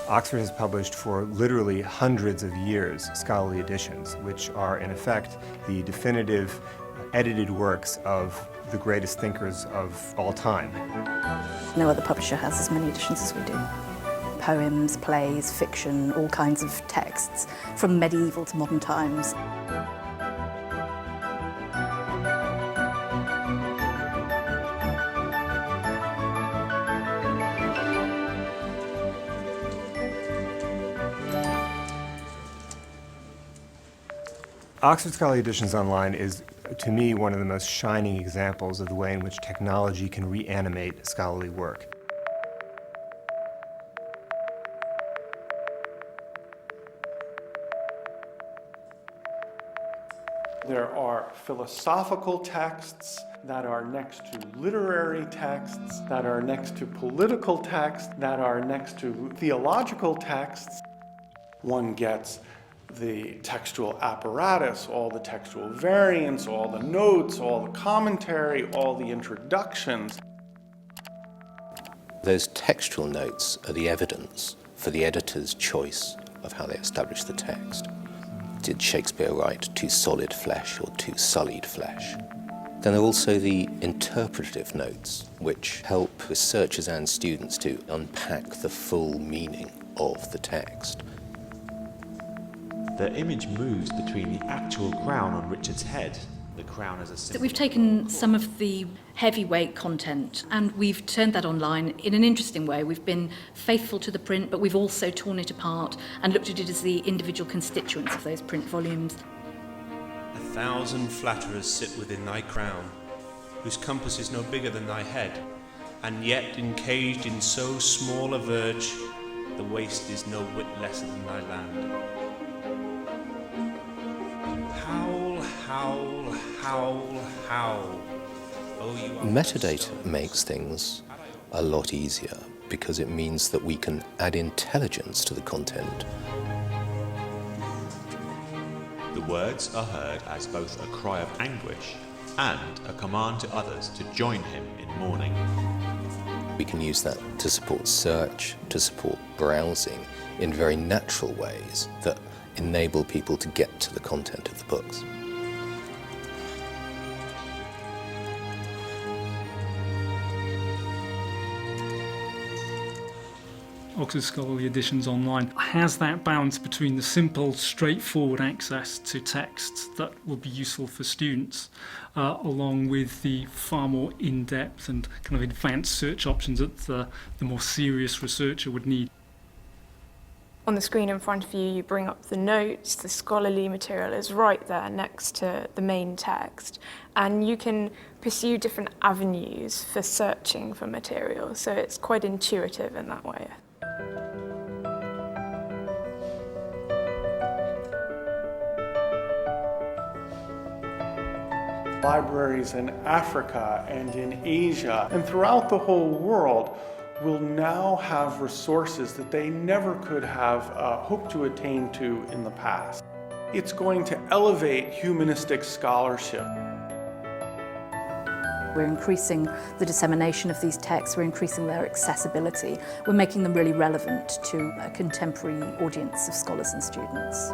Oxford has published for literally hundreds of years scholarly editions, which are in effect the definitive edited works of the greatest thinkers of all time. No other publisher has as many editions as we do. Poems, plays, fiction, all kinds of texts, from medieval to modern times. Oxford Scholarly Editions Online is, to me, one of the most shining examples of the way in which technology can reanimate scholarly work. There are philosophical texts that are next to literary texts, that are next to political texts, that are next to theological texts. One gets the textual apparatus, all the textual variants, all the notes, all the commentary, all the introductions. Those textual notes are the evidence for the editor's choice of how they establish the text. Did Shakespeare write too solid flesh or too sullied flesh? Then there are also the interpretive notes, which help researchers and students to unpack the full meaning of the text. The image moves between the actual crown on Richard's head, the crown as a symbol. We've taken some of the heavyweight content and we've turned that online in an interesting way. We've been faithful to the print, but we've also torn it apart and looked at it as the individual constituents of those print volumes. 1,000 flatterers sit within thy crown, whose compass is no bigger than thy head, and yet encaged in so small a verge, the waste is no whit lesser than thy land. Howl, howl, howl, howl. Oh, you are Metadata makes things a lot easier because it means that we can add intelligence to the content. The words are heard as both a cry of anguish and a command to others to join him in mourning. We can use that to support search, to support browsing in very natural ways that enable people to get to the content of the books. Oxford Scholarly Editions Online has that balance between the simple, straightforward access to texts that will be useful for students, along with the far more in-depth and kind of advanced search options that the more serious researcher would need. On the screen in front of you, you bring up the notes, the scholarly material is right there next to the main text, and you can pursue different avenues for searching for material, so it's quite intuitive in that way. Libraries in Africa and in Asia and throughout the whole world will now have resources that they never could have hoped to attain to in the past. It's going to elevate humanistic scholarship. We're increasing the dissemination of these texts, we're increasing their accessibility, we're making them really relevant to a contemporary audience of scholars and students.